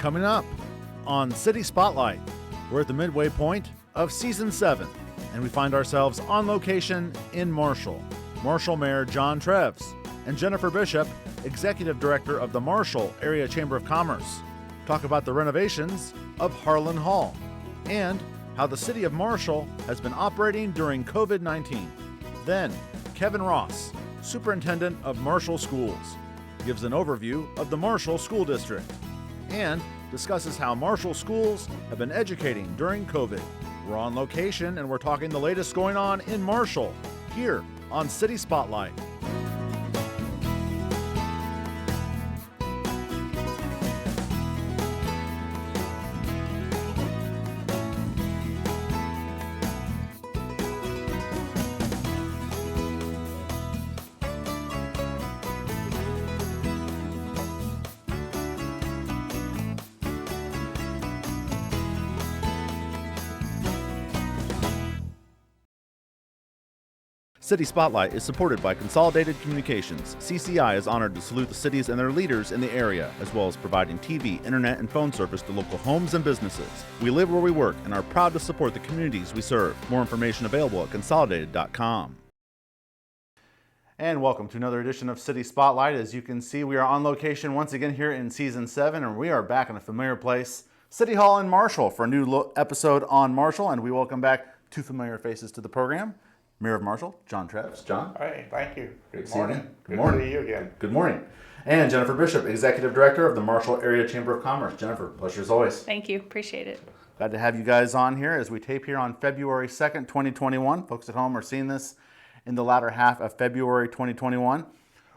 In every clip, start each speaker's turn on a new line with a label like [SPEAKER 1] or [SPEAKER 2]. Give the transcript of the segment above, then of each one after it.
[SPEAKER 1] Coming up on City Spotlight, we're at the midway point of Season 7, and we find ourselves on location in Marshall. Marshall Mayor John Trefz and Jennifer Bishop, Executive Director of the Marshall Area Chamber of Commerce, talk about the renovations of Harlan Hall and how the City of Marshall has been operating during COVID-19. Then, Kevin Ross, Superintendent of Marshall Schools, gives an overview of the Marshall School District and discusses how Marshall schools have been educating during COVID. We're on location and we're talking the latest going on in Marshall here on City Spotlight. City Spotlight is supported by Consolidated Communications. CCI is honored to salute the cities and their leaders in the area, as well as providing TV, internet, and phone service to local homes and businesses. We live where we work and are proud to support the communities we serve. More information available at consolidated.com. And welcome to another edition of City Spotlight. As you can see, we are on location once again here in Season 7, and we are back in a familiar place, City Hall in Marshall, for a new episode on Marshall, and we welcome back two familiar faces to the program. Mayor of Marshall, John Trefz. John.
[SPEAKER 2] Hey, thank you.
[SPEAKER 1] Good
[SPEAKER 2] morning.
[SPEAKER 1] Good morning.
[SPEAKER 2] Good to see you again.
[SPEAKER 1] Good morning. And Jennifer Bishop, Executive Director of the Marshall Area Chamber of Commerce. Jennifer, pleasure as always.
[SPEAKER 3] Thank you. Appreciate it.
[SPEAKER 1] Glad to have you guys on here as we tape here on February 2nd, 2021. Folks at home are seeing this in the latter half of February 2021.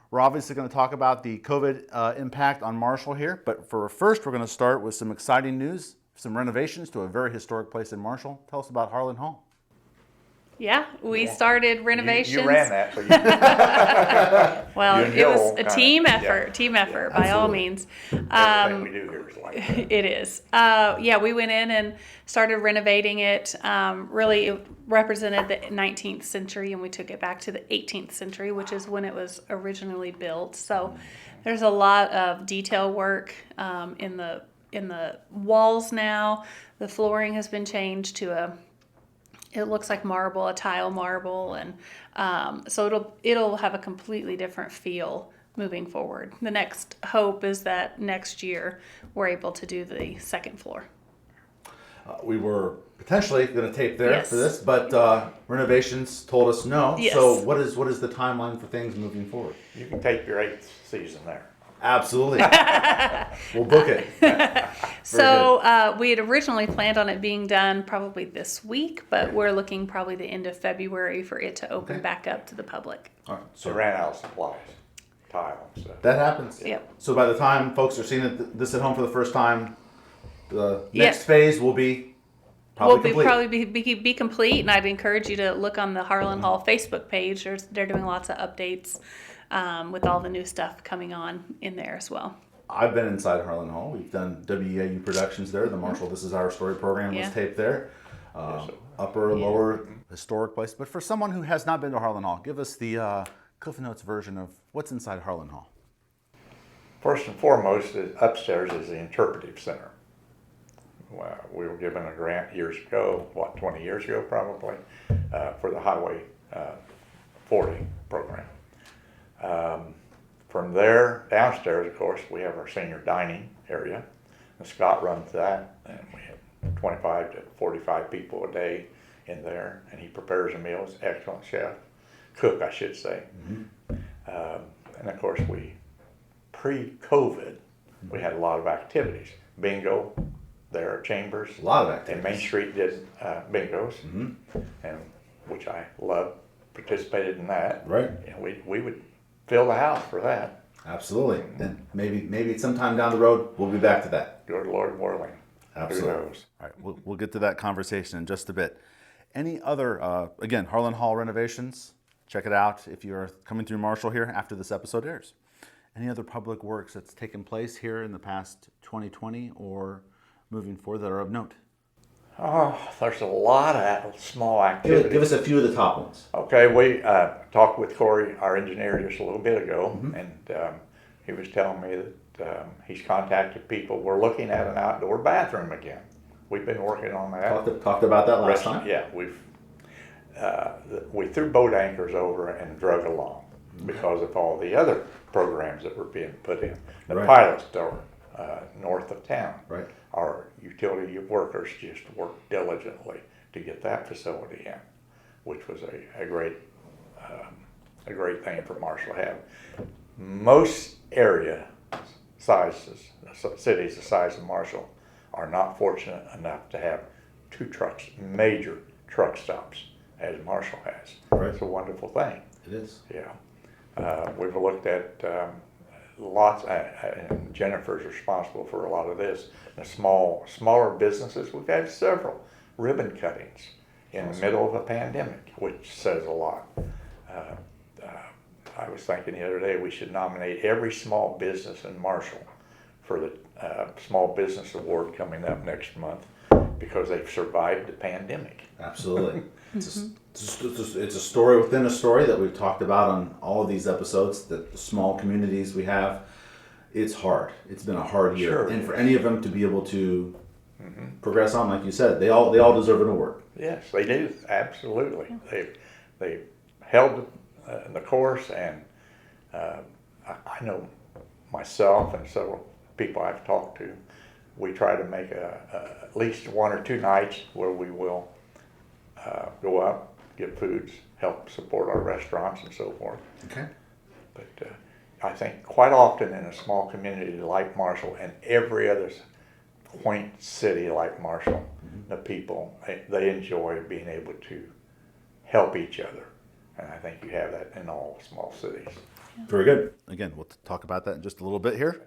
[SPEAKER 1] We're obviously going to talk about the COVID impact on Marshall here, but first we're going to start with some exciting news, some renovations to a very historic place in Marshall. Tell us about Harlan Hall.
[SPEAKER 3] Yeah, we started renovations.
[SPEAKER 2] You ran that, so you.
[SPEAKER 3] Well,
[SPEAKER 2] You and
[SPEAKER 3] it was
[SPEAKER 2] Joel
[SPEAKER 3] a
[SPEAKER 2] kinda-
[SPEAKER 3] team effort.
[SPEAKER 2] yeah.
[SPEAKER 3] Team effort, by all
[SPEAKER 1] Absolutely.
[SPEAKER 3] means.
[SPEAKER 2] Everything we do here is like that.
[SPEAKER 3] It is. Yeah, we went in and started renovating it. Really, it represented the 19th century, and we took it back to the 18th century, which is when it was originally built. So, there's a lot of detail work in the walls now. The flooring has been changed to it looks like marble, a tile marble, and so it'll have a completely different feel moving forward. The next hope is that next year we're able to do the second floor.
[SPEAKER 1] We were potentially going to tape there
[SPEAKER 3] Yes.
[SPEAKER 1] for this, but renovations told us no.
[SPEAKER 3] Yes.
[SPEAKER 1] So what is the timeline for things moving forward?
[SPEAKER 2] You can take your 8th season there.
[SPEAKER 1] Absolutely. We'll book it.
[SPEAKER 3] So we had originally planned on it being done probably this week, but we're looking probably the end of February for it to open back up to the public.
[SPEAKER 1] All right.
[SPEAKER 2] So
[SPEAKER 1] So
[SPEAKER 2] ran out of supplies, tile and stuff.
[SPEAKER 1] that happens.
[SPEAKER 3] Yep.
[SPEAKER 1] So by the time folks are seeing this at home for the first time, the
[SPEAKER 3] Yeah.
[SPEAKER 1] next phase will be probably complete.
[SPEAKER 3] Be complete, and I'd encourage you to look on the Harlan Hall Facebook page. They're doing lots of updates with all the new stuff coming on in there as well.
[SPEAKER 1] I've been inside Harlan Hall. We've done WEAU productions there. The Marshall This Is Our Story program was
[SPEAKER 3] Yeah.
[SPEAKER 1] taped there. Upper, lower, historic place. But for someone who has not been to Harlan Hall, give us the Cliff Notes version of what's inside Harlan Hall.
[SPEAKER 2] First and foremost, upstairs is the interpretive center. Well, we were given a grant years ago, 20 years ago probably, for the Highway 40 program. From there, downstairs, of course, we have our senior dining area. And Scott runs that, and we have 25 to 45 people a day in there, and he prepares the meals. Excellent chef, cook, I should say. And of course, pre-COVID, we had a lot of activities. Bingo, there at Chambers.
[SPEAKER 1] A lot of
[SPEAKER 2] And
[SPEAKER 1] activities.
[SPEAKER 2] Main Street did bingos, and which I loved, participated in that.
[SPEAKER 1] Right.
[SPEAKER 2] And we would fill the house for that.
[SPEAKER 1] Absolutely. And maybe sometime down the road, we'll be back to that.
[SPEAKER 2] Good Lord willing.
[SPEAKER 1] Absolutely.
[SPEAKER 2] Who knows?
[SPEAKER 1] All right, we'll get to that conversation in just a bit. Any other, again, Harlan Hall renovations? Check it out if you're coming through Marshall here after this episode airs. Any other public works that's taken place here in the past 2020 or moving forward that are of note?
[SPEAKER 2] Oh, there's a lot of small activities.
[SPEAKER 1] Give us a few of the top ones.
[SPEAKER 2] Okay, we talked with Corey, our engineer, just a little bit ago, and he was telling me that he's contacted people. We're looking at an outdoor bathroom again. We've been working on that.
[SPEAKER 1] Talked about that last time.
[SPEAKER 2] Yeah, we threw boat anchors over and drug along because of all the other programs that were being put in. The pilot store north of town. Right. Our utility workers just worked diligently to get that facility in, which was a great thing for Marshall to have. Most area sizes, cities the size of Marshall, are not fortunate enough to have two major truck stops as Marshall has. Right. It's a wonderful thing.
[SPEAKER 1] It is.
[SPEAKER 2] Yeah. We've looked at lots, and Jennifer's responsible for a lot of this. The smaller businesses, we've had several ribbon cuttings in the middle of a pandemic, which says a lot. I was thinking the other day we should nominate every small business in Marshall for the Small Business Award coming up next month because they've survived the pandemic.
[SPEAKER 1] Absolutely. It's a story within a story that we've talked about on all of these episodes, that the small communities we have, it's hard. It's been a hard year. Sure. And for any of them to be able to progress on, like you said, they all deserve an award.
[SPEAKER 2] Yes, they do. Absolutely. They held the course, and I know myself and several people I've talked to, we try to make at least 1 or 2 nights where we will go up, get foods, help support our restaurants and so forth. Okay. But I think quite often in a small community like Marshall and every other quaint city like Marshall, the people, they enjoy being able to help each other. And I think you have that in all small cities.
[SPEAKER 1] Very good. Again, we'll talk about that in just a little bit here.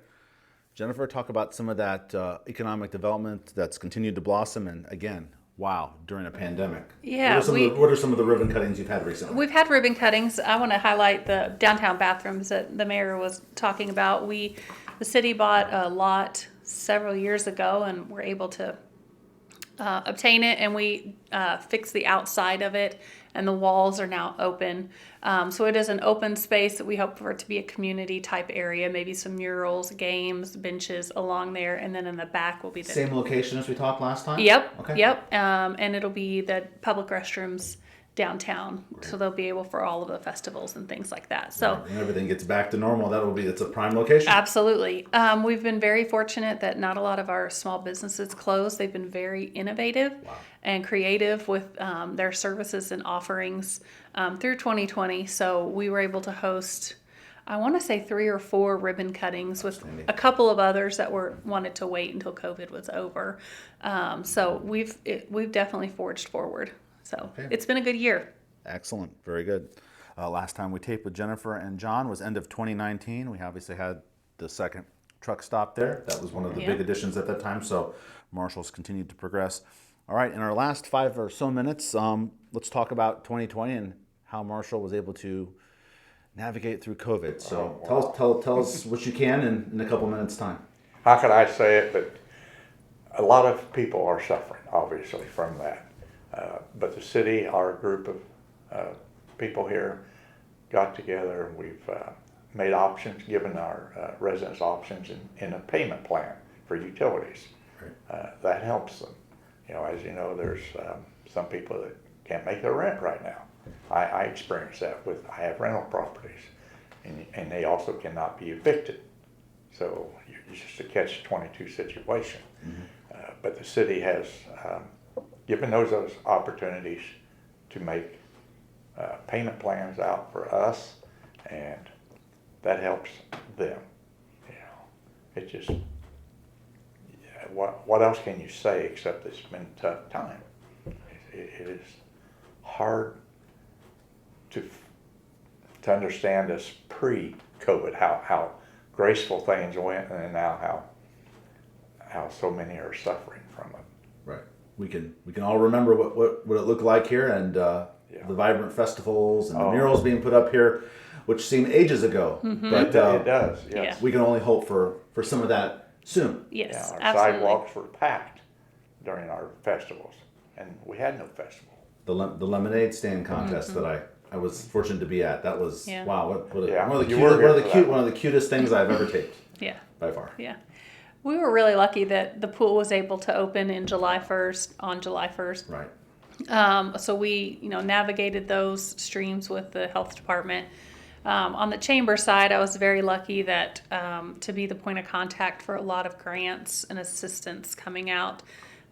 [SPEAKER 1] Jennifer, talk about some of that economic development that's continued to blossom, and again, wow, during a pandemic.
[SPEAKER 3] Yeah.
[SPEAKER 1] What are some of the ribbon cuttings you've had recently?
[SPEAKER 3] We've had ribbon cuttings. I want to highlight the downtown bathrooms that the mayor was talking about. The city bought a lot several years ago and were able to obtain it, and we fixed the outside of it, and the walls are now open. So it is an open space that we hope for it to be a community type area, maybe some murals, games, benches along there, and then in the back will be the
[SPEAKER 1] same location as we talked last time?
[SPEAKER 3] Yep. Okay. Yep. And it'll be the public restrooms downtown, so they'll be able for all of the festivals and things like that. So
[SPEAKER 1] when everything gets back to normal, it's a prime location.
[SPEAKER 3] Absolutely. We've been very fortunate that not a lot of our small businesses closed. They've been very innovative and creative with their services and offerings through 2020. So we were able to host, I want to say 3 or 4 ribbon cuttings with a couple of others that wanted to wait until COVID was over. So we've definitely forged forward. So It's been a good year.
[SPEAKER 1] Excellent. Very good. Last time we taped with Jennifer and John was end of 2019. We obviously had the second truck stop there. That was one of the big additions at that time. So Marshall's continued to progress. All right. In our last 5 or so minutes, let's talk about 2020 and how Marshall was able to navigate through COVID. So tell us what you can in a couple minutes' time.
[SPEAKER 2] How could I say it? But a lot of people are suffering, obviously, from that. But the city, our group of people here, got together and we've made options, given our residents options in a payment plan for utilities. Right. That helps them. As you know, there's some people that can't make their rent right now. I experience that I have rental properties, and they also cannot be evicted. So it's just a catch-22 situation. Mm-hmm. But the city has given those opportunities to make payment plans out for us, and that helps them. It just, what else can you say except it's been a tough time. It is hard to understand this pre-COVID, how graceful things went, and now how so many are suffering from it.
[SPEAKER 1] Right. We can all remember what it looked like here, and the vibrant festivals and the murals being put up here, which seem ages ago. Mm-hmm. But
[SPEAKER 2] it does. Yes.
[SPEAKER 1] We can only hope for some of that soon.
[SPEAKER 3] Yes,
[SPEAKER 2] our
[SPEAKER 3] absolutely.
[SPEAKER 2] Sidewalks were packed during our festivals, and we had no festival.
[SPEAKER 1] The lemonade stand contest that I was fortunate to be at. That was wow. One of the cutest things I've ever taped.
[SPEAKER 3] Yeah.
[SPEAKER 1] by far.
[SPEAKER 3] Yeah. We were really lucky that the pool was able to open in July 1st, on July 1st.
[SPEAKER 1] Right.
[SPEAKER 3] So we, navigated those streams with the health department. On the chamber side, I was very lucky that to be the point of contact for a lot of grants and assistance coming out.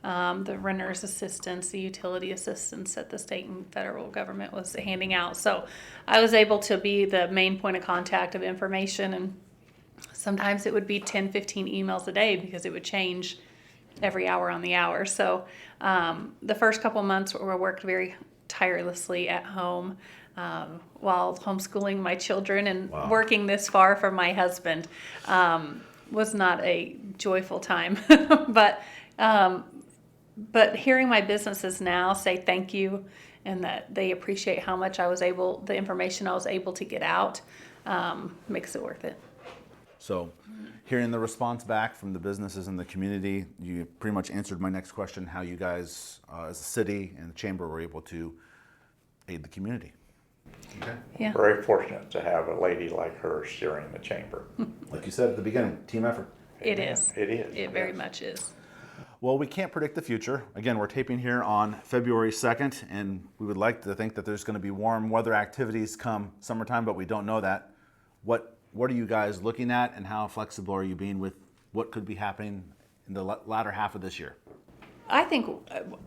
[SPEAKER 3] The renter's assistance, the utility assistance that the state and federal government was handing out. So I was able to be the main point of contact of information, and sometimes it would be 10, 15 emails a day because it would change every hour on the hour. So the first couple months we worked very tirelessly at home while homeschooling my children and working this far from my husband. Was not a joyful time, but hearing my businesses now say thank you and that they appreciate how much the information I was able to get out, makes it worth it.
[SPEAKER 1] So hearing the response back from the businesses in the community, you pretty much answered my next question, how you guys as a city and the chamber were able to aid the community. Okay.
[SPEAKER 3] Yeah.
[SPEAKER 2] Very fortunate to have a lady like her steering the chamber.
[SPEAKER 1] Like you said at the beginning, team effort.
[SPEAKER 3] It is.
[SPEAKER 2] It is.
[SPEAKER 3] It very much is.
[SPEAKER 1] Well, we can't predict the future. Again, we're taping here on February 2nd, and we would like to think that there's going to be warm weather activities come summertime, but we don't know that. What are you guys looking at, and how flexible are you being with what could be happening in the latter half of this year?
[SPEAKER 3] I think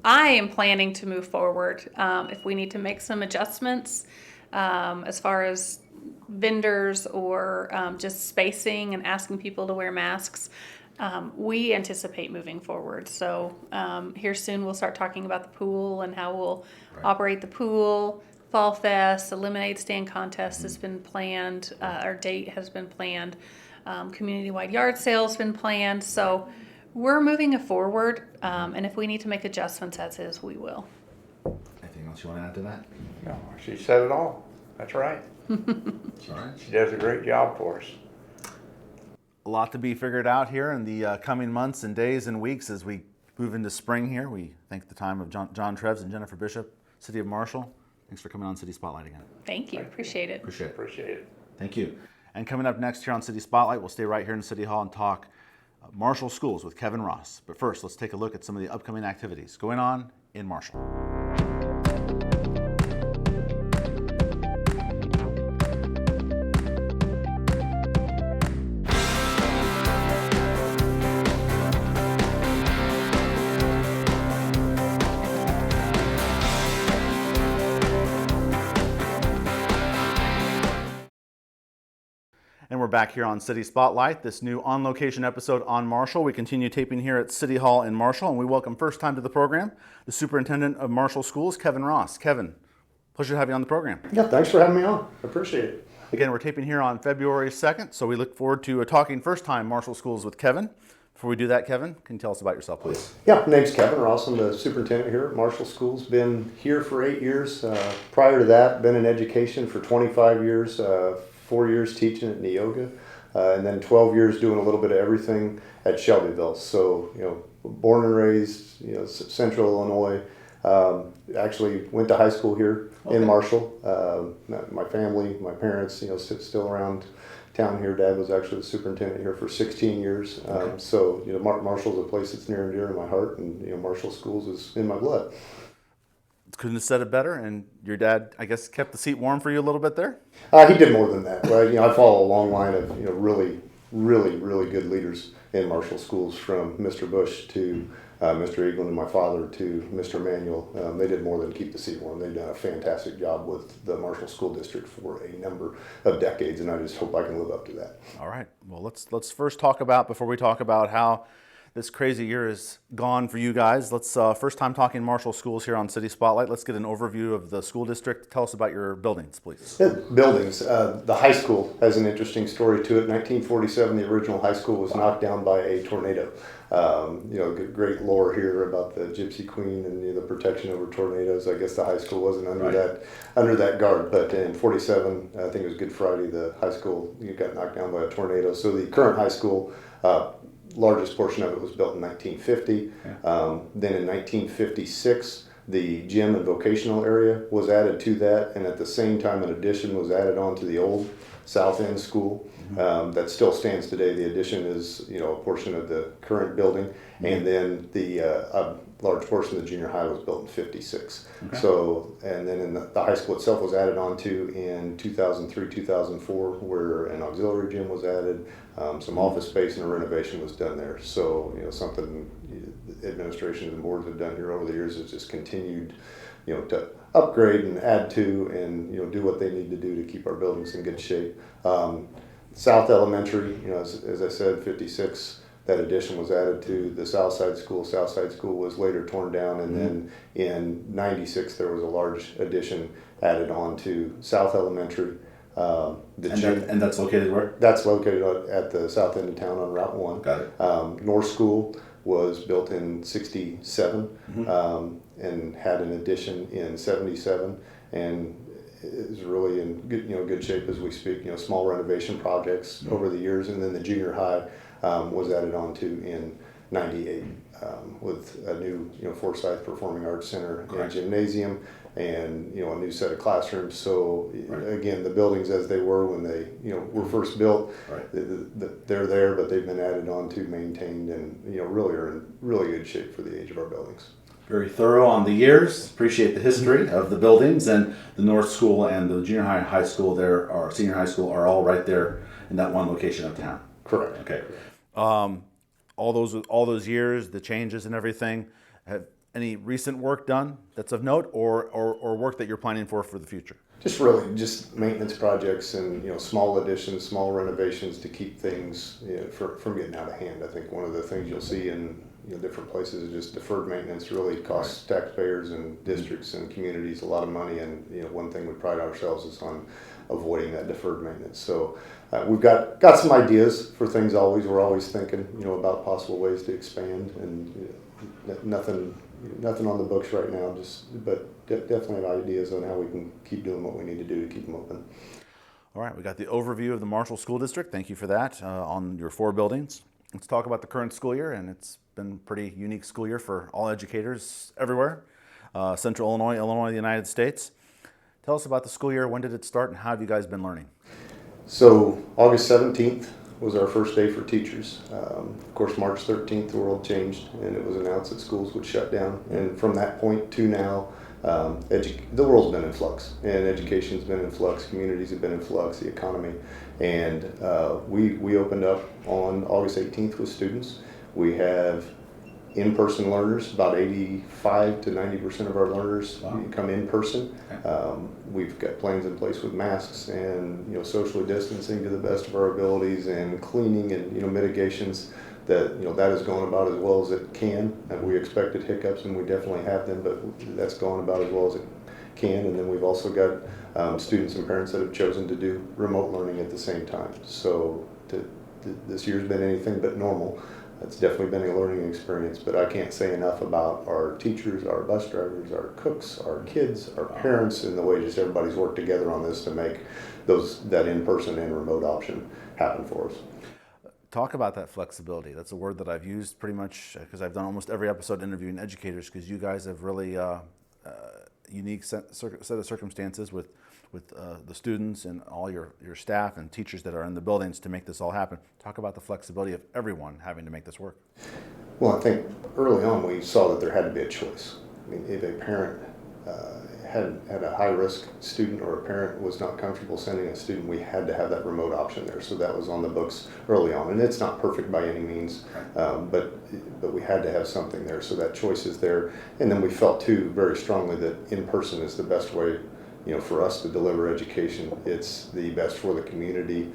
[SPEAKER 3] I am planning to move forward. If we need to make some adjustments as far as vendors or just spacing and asking people to wear masks, we anticipate moving forward. So here soon we'll start talking about the pool and how we'll operate the pool. Fall Fest, the Lemonade Stand Contest has been planned. Our date has been planned. Community-wide yard sale has been planned. So we're moving it forward, and if we need to make adjustments as is, we will.
[SPEAKER 1] Anything else you want to add to that?
[SPEAKER 2] No, she said it all. That's right.
[SPEAKER 1] All right.
[SPEAKER 2] She does a great job for us.
[SPEAKER 1] A lot to be figured out here in the coming months and days and weeks as we move into spring here. We thank the time of John Trefz and Jennifer Bishop, City of Marshall. Thanks for coming on City Spotlight again.
[SPEAKER 3] Thank you. Appreciate it.
[SPEAKER 2] Appreciate it.
[SPEAKER 1] Thank you. And coming up next here on City Spotlight, we'll stay right here in City Hall and talk Marshall Schools with Kevin Ross. But first, let's take a look at some of the upcoming activities going on in Marshall. And we're back here on City Spotlight, this new on-location episode on Marshall. We continue taping here at City Hall in Marshall, and we welcome first time to the program, the Superintendent of Marshall Schools, Kevin Ross. Kevin, pleasure to have you on the program.
[SPEAKER 4] Yeah, thanks for having me on. I appreciate it.
[SPEAKER 1] Again, we're taping here on February 2nd, so we look forward to talking first time Marshall Schools with Kevin. Before we do that, Kevin, can you tell us about yourself, please?
[SPEAKER 4] Yeah, my name's Kevin Ross. I'm the superintendent here at Marshall Schools. Been here for 8 years. Prior to that, been in education for 25 years, 4 years teaching at Neoga. And then 12 years doing a little bit of everything at Shelbyville. So, born and raised, Central Illinois. Actually went to high school here in Marshall. My family, my parents, still around town here. Dad was actually the superintendent here for 16 years. So, Marshall's a place that's near and dear to my heart, and, Marshall Schools is in my blood.
[SPEAKER 1] Couldn't have said it better, and your dad, I guess, kept the seat warm for you a little bit there?
[SPEAKER 4] He did more than that. Right? I follow a long line of really, really, really good leaders in Marshall Schools, from Mr. Bush to Mr. Eaglin and my father to Mr. Emanuel. They did more than keep the seat warm. They've done a fantastic job with the Marshall School District for a number of decades, and I just hope I can live up to that.
[SPEAKER 1] All right. Well, let's first talk about, before we talk about how this crazy year is gone for you guys, let's first time talking Marshall Schools here on City Spotlight. Let's get an overview of the school district. Tell us about your buildings, please.
[SPEAKER 4] Buildings. The high school has an interesting story to it. 1947, the original high school was knocked down by a tornado. Great lore here about the Gypsy Queen and the protection over tornadoes. I guess the high school wasn't under that guard, but in 47, I think it was Good Friday, the high school got knocked down by a tornado. So the current high school, largest portion of it was built in 1950. Then in 1956, the gym and vocational area was added to that, and at the same time an addition was added on to the old South End School. that still stands today. The addition is, you know, a portion of the current building, and then the a large portion of the junior high was built in '56.
[SPEAKER 5] Okay.
[SPEAKER 4] So, and then in the high school itself was added on to in 2003, 2004, where an auxiliary gym was added, some office space, and a renovation was done there. So, you know, something the administration and the boards have done here over the years is just continued, you know, to upgrade and add to, and, you know, do what they need to do to keep our buildings in good shape. South Elementary, you know, as I said, '56. That addition was added to the Southside School. Southside School was later torn down, and then in '96 there was a large addition added on to South Elementary.
[SPEAKER 5] And that's located where?
[SPEAKER 4] That's located at the south end of town on Route 1.
[SPEAKER 5] Got it.
[SPEAKER 4] North School was built in '67 and had an addition in '77, and is really in good shape as we speak. You know, small renovation projects over the years, and then the junior high was added on to in '98 with a new Forsyth Performing Arts Center and gymnasium, and a new set of classrooms. So again, the buildings as they were when they were first built, they're there, but they've been added on to, maintained, and really are in really good shape for the age of our buildings.
[SPEAKER 5] Very thorough on the years. Appreciate the history of the buildings, and the North School and the junior high and high school there, or senior high school, are all right there in that one location of town.
[SPEAKER 4] Correct.
[SPEAKER 5] Okay.
[SPEAKER 1] All those years, the changes and everything, have any recent work done that's of note, or work that you're planning for the future?
[SPEAKER 4] Just really just maintenance projects and small additions, small renovations to keep things from getting out of hand. I think one of the things you'll see in different places is just deferred maintenance really costs taxpayers and districts and communities a lot of money, and one thing we pride ourselves is on avoiding that deferred maintenance. So we've got some ideas for things. We're always thinking about possible ways to expand, and nothing on the books right now, but definitely have ideas on how we can keep doing what we need to do to keep them open.
[SPEAKER 1] All right, we got the overview of the Marshall School District. Thank you for that on your 4 buildings. Let's talk about the current school year, and it's been a pretty unique school year for all educators everywhere, Central Illinois, the United States. Tell us about the school year. When did it start, and how have you guys been learning?
[SPEAKER 4] So August 17th was our first day for teachers. Of course, March 13th, the world changed, and it was announced that schools would shut down. And from that point to now, the world's been in flux, and education's been in flux, communities have been in flux, the economy. And we opened up on August 18th with students. We have in-person learners. About 85 to 90% of our learners come in person. We've got plans in place with masks and socially distancing to the best of our abilities, and cleaning and mitigations. That that is going about as well as it can. And we expected hiccups, and we definitely have them, but that's going about as well as it can. And then we've also got students and parents that have chosen to do remote learning at the same time. So this year's been anything but normal. It's definitely been a learning experience, but I can't say enough about our teachers, our bus drivers, our cooks, our kids, our parents, and the way just everybody's worked together on this to make that in-person and remote option happen for us.
[SPEAKER 1] Talk about that flexibility. That's a word that I've used pretty much because I've done almost every episode interviewing educators, because you guys have really unique set of circumstances with the students and all your staff and teachers that are in the buildings to make this all happen. Talk about the flexibility of everyone having to make this work.
[SPEAKER 4] Well, I think early on we saw that there had to be a choice. I mean, if a parent had a high-risk student, or a parent was not comfortable sending a student, we had to have that remote option there. So that was on the books early on, and it's not perfect by any means, but we had to have something there. So that choice is there, and then we felt too very strongly that in-person is the best way, for us to deliver education. It's the best for the community.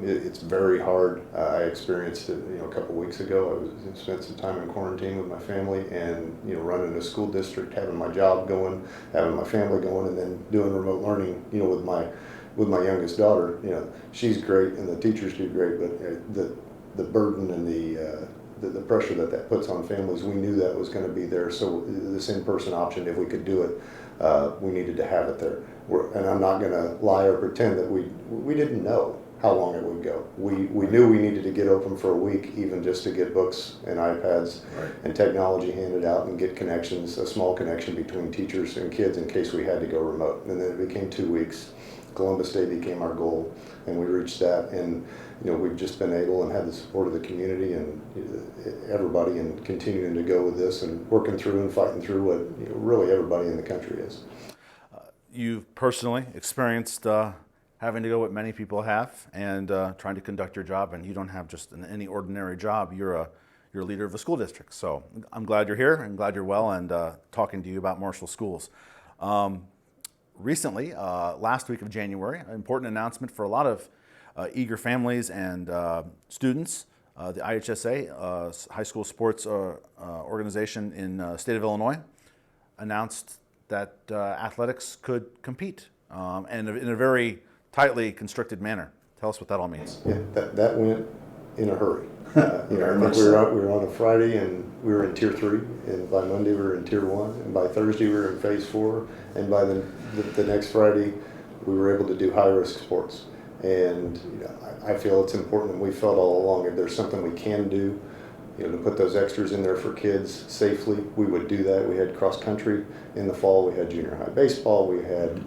[SPEAKER 4] It's very hard. I experienced it, a couple weeks ago. I spent some time in quarantine with my family, and running a school district, having my job going, having my family going, and then doing remote learning. With my youngest daughter, she's great, and the teachers do great, but the burden and the pressure that puts on families, we knew that was going to be there. So this in-person option, if we could do it, we needed to have it there. And I'm not going to lie or pretend that we didn't know how long it would go. We knew we needed to get open for a week, even just to get books and iPads and technology handed out, and get connections, a small connection between teachers and kids in case we had to go remote. And then it became 2 weeks. Columbus Day became our goal, and we reached that. And we've just been able and had the support of the community and everybody, and continuing to go with this and working through and fighting through what really everybody in the country is.
[SPEAKER 1] You've personally experienced having to go what many people have and trying to conduct your job, and you don't have just any ordinary job. You're a leader of a school district. So I'm glad you're here and glad you're well and talking to you about Marshall Schools. Recently, last week of January, an important announcement for a lot of eager families and students. The IHSA, High School Sports Organization in the state of Illinois, announced that athletics could compete and in a very tightly constricted manner. Tell us what that all means.
[SPEAKER 4] Yeah, that went in a hurry. I think we were on a Friday and we were in Tier 3, and by Monday we were in Tier 1, and by Thursday we were in Phase 4, and by the next Friday we were able to do high-risk sports. And I feel it's important, and we felt all along if there's something we can do, to put those extras in there for kids safely, we would do that. We had cross country in the fall, we had junior high baseball, we had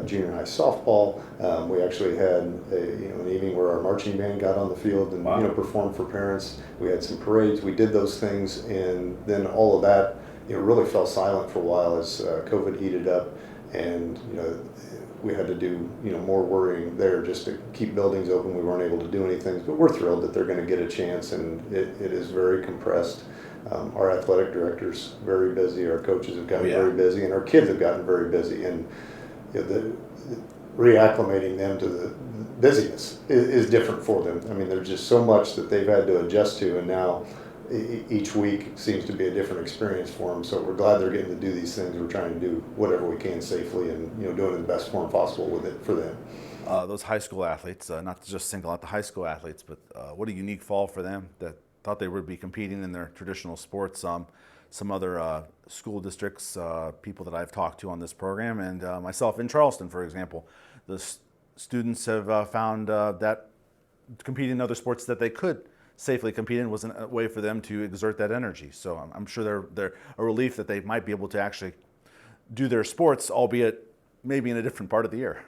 [SPEAKER 4] junior high softball. We actually had an evening where our marching band got on the field and performed for parents. We had some parades. We did those things, and then all of that really fell silent for a while as COVID heated up, and we had to do more worrying there just to keep buildings open. We weren't able to do anything, but we're thrilled that they're going to get a chance, and it is very compressed. Our athletic director's very busy. Our coaches have gotten very busy, and our kids have gotten very busy, and reacclimating them to the busyness is different for them. I mean, there's just so much that they've had to adjust to, and now each week seems to be a different experience for them. So we're glad they're getting to do these things. We're trying to do whatever we can safely, and doing it in the best form possible with it for them.
[SPEAKER 1] Those high school athletes, not to just single out the high school athletes, but what a unique fall for them that thought they would be competing in their traditional sports. Some other school districts, people that I've talked to on this program, and myself in Charleston, for example, the students have found that competing in other sports that they could safely compete in was a way for them to exert that energy. So I'm sure they're a relief that they might be able to actually do their sports, albeit maybe in a different part of the year.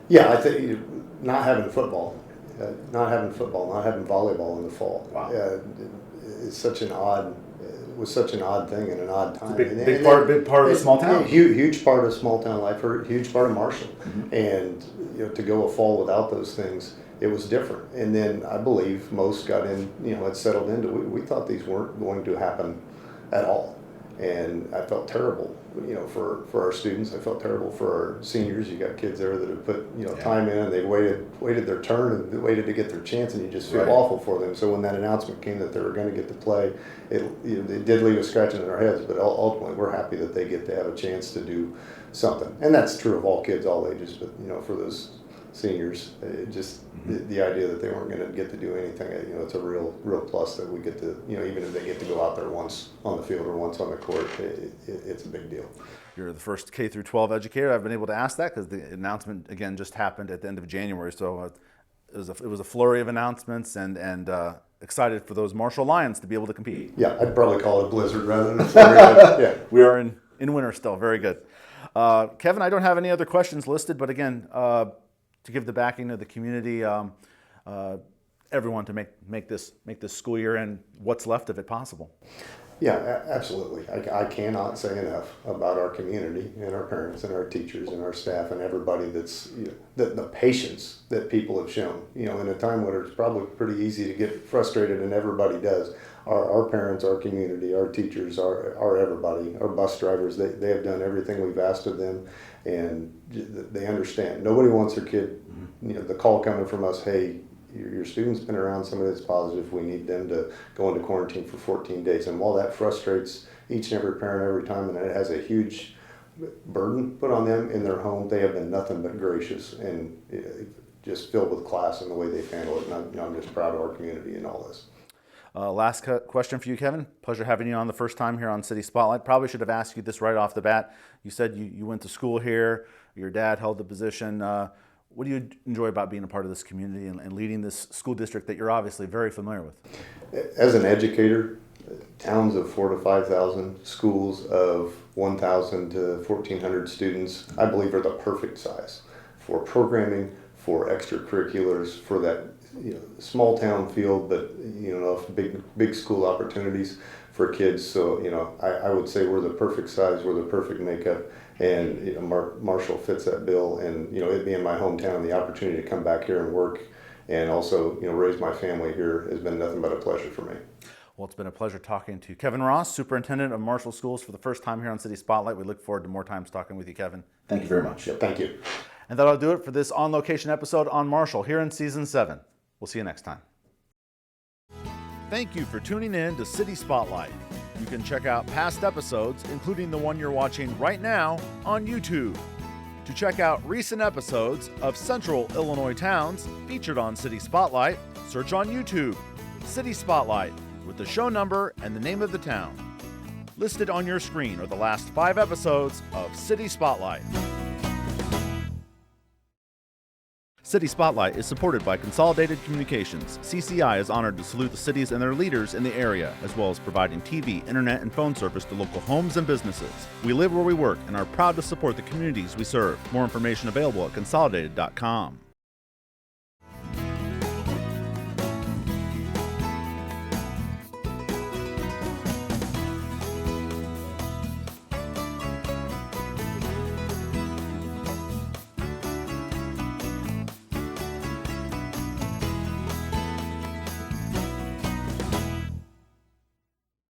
[SPEAKER 4] Yeah, I think not having football, not having volleyball in the fall.
[SPEAKER 1] Wow.
[SPEAKER 4] It's such an odd. Was such an odd thing and an odd time.
[SPEAKER 1] It's a big part of a small town.
[SPEAKER 4] Huge part of small town life, huge part of Marshall. Mm-hmm. And to go a fall without those things, it was different. And then I believe most got in, had settled into. We thought these weren't going to happen at all, and I felt terrible, for our students. I felt terrible for our seniors. You got kids there that have put time in, and they waited their turn and waited to get their chance, and you just feel awful for them. So when that announcement came that they were going to get to play, it did leave us scratching in our heads. But ultimately, we're happy that they get to have a chance to do something, and that's true of all kids, all ages. But for those seniors, the idea that they weren't going to get to do anything, it's a real plus that we get to, even if they get to go out there once on the field or once on the court, it's a big deal.
[SPEAKER 1] You're the first K through 12 educator I've been able to ask that, because the announcement again just happened at the end of January, so it was a flurry of announcements, and excited for those Marshall Lions to be able to compete.
[SPEAKER 4] Yeah, I'd probably call it a blizzard rather than a flurry. But yeah,
[SPEAKER 1] we are in winter still. Very good. Kevin, I don't have any other questions listed, but again, to give the backing of the community, everyone to make this school year and what's left of it possible.
[SPEAKER 4] Yeah, absolutely. I cannot say enough about our community and our parents and our teachers and our staff and everybody that's the patience that people have shown. In a time where it's probably pretty easy to get frustrated, and everybody does. Our parents, our community, our teachers, our everybody, our bus drivers, they have done everything we've asked of them, and they understand. Nobody wants their kid, the call coming from us, hey, your student's been around somebody that's positive, we need them to go into quarantine for 14 days. And while that frustrates each and every parent every time, and it has a huge burden put on them in their home, they have been nothing but gracious and just filled with class in the way they've handled it. And I'm just proud of our community and all this.
[SPEAKER 1] Last question for you, Kevin. Pleasure having you on the first time here on City Spotlight. Probably should have asked you this right off the bat. You said you went to school here. Your dad held the position. What do you enjoy about being a part of this community and leading this school district that you're obviously very familiar with?
[SPEAKER 4] As an educator, towns of 4,000 to 5,000, schools of 1,000 to 1,400 students, I believe are the perfect size for programming, for extracurriculars, for that small town feel, but big school opportunities for kids. So I would say we're the perfect size, we're the perfect makeup, and Marshall fits that bill. And it being my hometown, the opportunity to come back here and work, and also raise my family here has been nothing but a pleasure for me.
[SPEAKER 1] Well, it's been a pleasure talking to Kevin Ross, Superintendent of Marshall Schools, for the first time here on City Spotlight. We look forward to more times talking with you, Kevin.
[SPEAKER 5] Thank you very much.
[SPEAKER 4] Yep, thank you.
[SPEAKER 1] And that'll do it for this On Location episode on Marshall here in Season 7. We'll see you next time. Thank you for tuning in to City Spotlight. You can check out past episodes, including the one you're watching right now, on YouTube. To check out recent episodes of Central Illinois towns featured on City Spotlight, search on YouTube, City Spotlight, with the show number and the name of the town. Listed on your screen are the last 5 episodes of City Spotlight. City Spotlight is supported by Consolidated Communications. CCI is honored to salute the cities and their leaders in the area, as well as providing TV, internet, and phone service to local homes and businesses. We live where we work and are proud to support the communities we serve. More information available at consolidated.com.